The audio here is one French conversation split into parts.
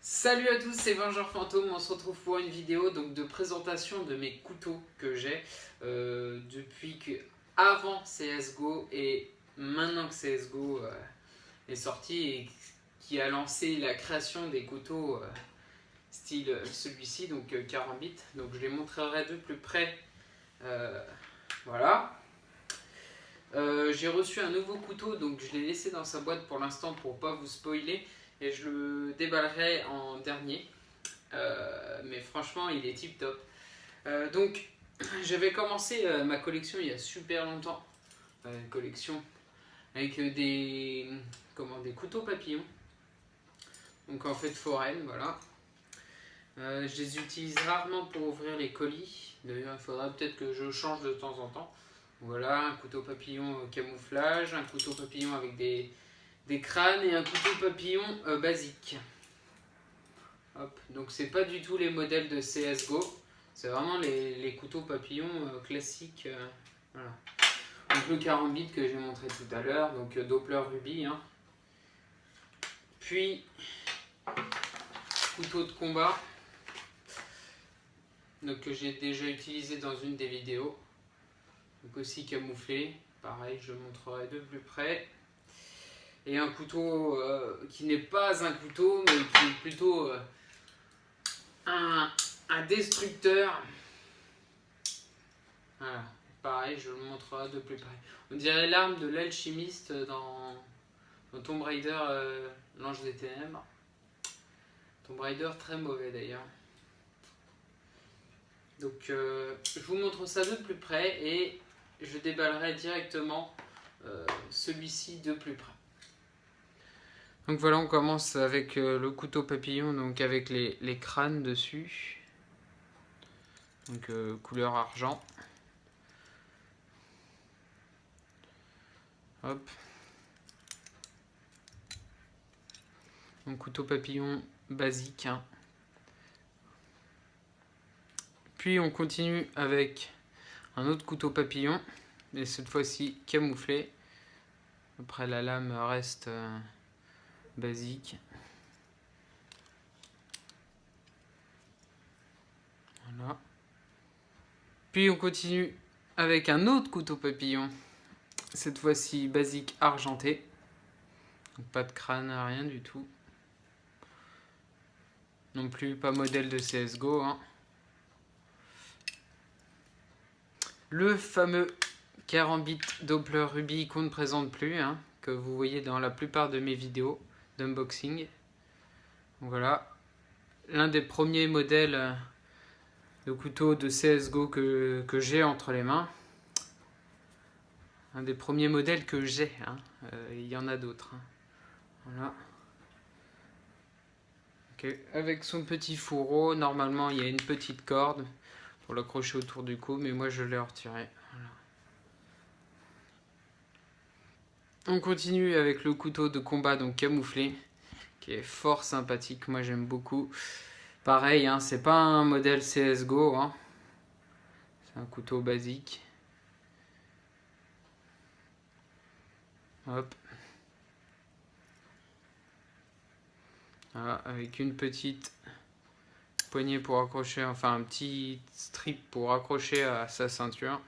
Salut à tous, c'est Vengeur Fantôme. On se retrouve pour une vidéo donc de présentation de mes couteaux que j'ai depuis que avant CSGO et maintenant que CSGO est sorti et qui a lancé la création des couteaux style celui-ci, donc Karambit. Donc je les montrerai de plus près. Voilà. J'ai reçu un nouveau couteau, donc je l'ai laissé dans sa boîte pour l'instant pour pas vous spoiler et je le déballerai en dernier. Mais franchement, il est tip top. Donc, j'avais commencé ma collection il y a super longtemps. Une collection avec des couteaux papillons. Donc en fait foraine, voilà. Je les utilise rarement pour ouvrir les colis. D'ailleurs, il faudra peut-être que je change de temps en temps. Voilà, un couteau papillon camouflage, un couteau papillon avec des crânes et un couteau papillon basique. Hop. Donc c'est pas du tout les modèles de CSGO, c'est vraiment les couteaux papillons classiques. Voilà. Donc le Karambit que j'ai montré tout à l'heure, donc Doppler Ruby. Hein. Puis couteau de combat, donc, que j'ai déjà utilisé dans une des vidéos. Donc aussi camouflé, pareil, je montrerai de plus près. Et un couteau qui n'est pas un couteau, mais qui est plutôt un destructeur. Voilà, pareil, je le montrerai de plus près. On dirait l'arme de l'alchimiste dans Tomb Raider, l'Ange des Ténèbres. Tomb Raider très mauvais d'ailleurs. Donc je vous montre ça de plus près et je déballerai directement celui-ci de plus près. Donc voilà, on commence avec le couteau papillon, donc avec les crânes dessus. Donc couleur argent. Hop. Un couteau papillon basique. Hein. Puis on continue avec un autre couteau papillon, et cette fois-ci camouflé. Après la lame reste basique. Voilà. Puis on continue avec un autre couteau papillon, cette fois-ci basique argenté. Donc pas de crâne, rien du tout. Non plus pas modèle de CSGO. Hein. Le fameux Karambit Doppler Ruby qu'on ne présente plus, hein, que vous voyez dans la plupart de mes vidéos d'unboxing. Voilà. L'un des premiers modèles de couteau de CSGO que j'ai entre les mains. Un des premiers modèles que j'ai. Hein. Il y en a d'autres. Hein. Voilà. Okay. Avec son petit fourreau, normalement il y a une petite corde pour l'accrocher autour du cou, mais moi je l'ai retiré. Voilà. On continue avec le couteau de combat donc camouflé, qui est fort sympathique, moi j'aime beaucoup. Pareil, hein, c'est pas un modèle CSGO, hein. C'est un couteau basique. Hop. Voilà, avec une petite poignée pour accrocher, enfin un petit strip pour accrocher à sa ceinture.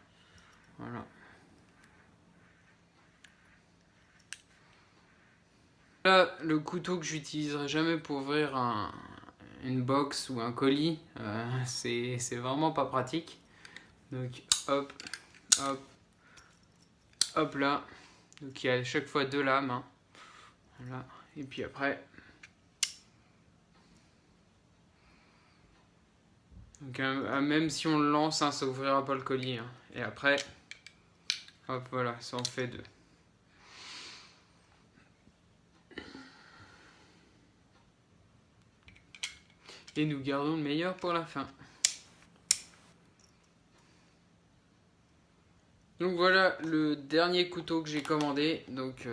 Voilà. Là, le couteau que j'utiliserai jamais pour ouvrir une box ou un colis, c'est vraiment pas pratique. Donc hop, hop, hop là. Donc il y a à chaque fois deux lames. Hein. Voilà. Et puis après. Donc même si on le lance, hein, ça ouvrira pas le colis. Hein. Et après, hop voilà, ça en fait deux. Et nous gardons le meilleur pour la fin. Donc voilà le dernier couteau que j'ai commandé. Donc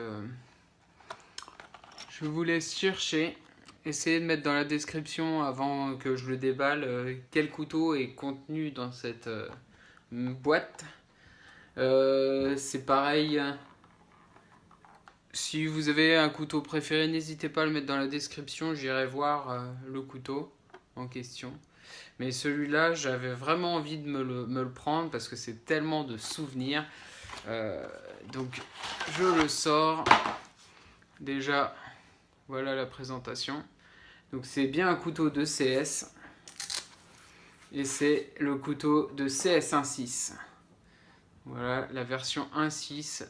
je vous laisse chercher. Essayez de mettre dans la description avant que je le déballe quel couteau est contenu dans cette boîte. C'est pareil si vous avez un couteau préféré, n'hésitez pas à le mettre dans la description, j'irai voir le couteau en question. Mais celui-là, j'avais vraiment envie de me le prendre parce que c'est tellement de souvenirs. Donc je le sors. Déjà, voilà la présentation. Donc c'est bien un couteau de CS. Et c'est le couteau de CS 1.6. Voilà la version 1.6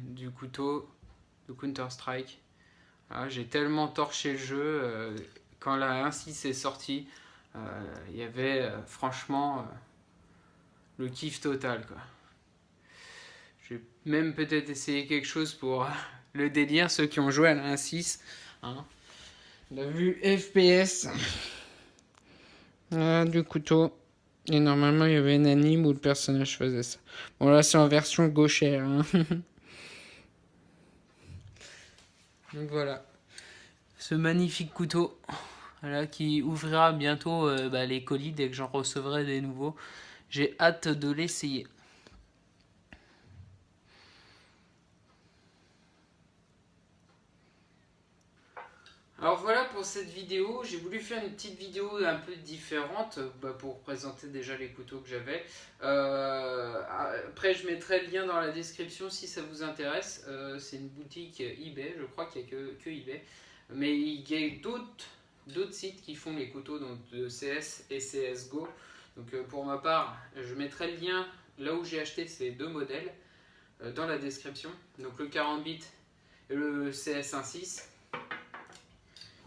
du couteau de Counter-Strike. Voilà, j'ai tellement torché le jeu. Quand la 1.6 est sortie, il y avait franchement le kiff total, quoi. Je vais même peut-être essayer quelque chose pour le délire, ceux qui ont joué à la 1.6. Hein. On a vu FPS du couteau. Et normalement, il y avait un anime où le personnage faisait ça. Bon, là, c'est en version gauchère. Hein. Donc voilà. Ce magnifique couteau. Voilà, qui ouvrira bientôt les colis dès que j'en recevrai des nouveaux. J'ai hâte de l'essayer. Alors voilà pour cette vidéo, j'ai voulu faire une petite vidéo un peu différente pour présenter déjà les couteaux que j'avais. Après je mettrai le lien dans la description si ça vous intéresse. C'est une boutique eBay, je crois qu'il n'y a que eBay. Mais il y a d'autres sites qui font les couteaux donc de CS et CSGO. Donc pour ma part, je mettrai le lien là où j'ai acheté ces deux modèles dans la description. Donc le 40 bits et le CS 1.6.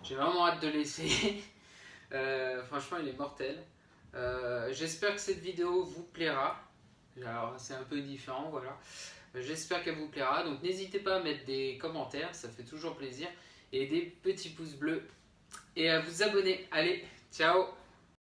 J'ai vraiment hâte de l'essayer. Franchement, il est mortel. J'espère que cette vidéo vous plaira. Alors, c'est un peu différent, voilà. J'espère qu'elle vous plaira. Donc, n'hésitez pas à mettre des commentaires, ça fait toujours plaisir. Et des petits pouces bleus. Et à vous abonner. Allez, ciao!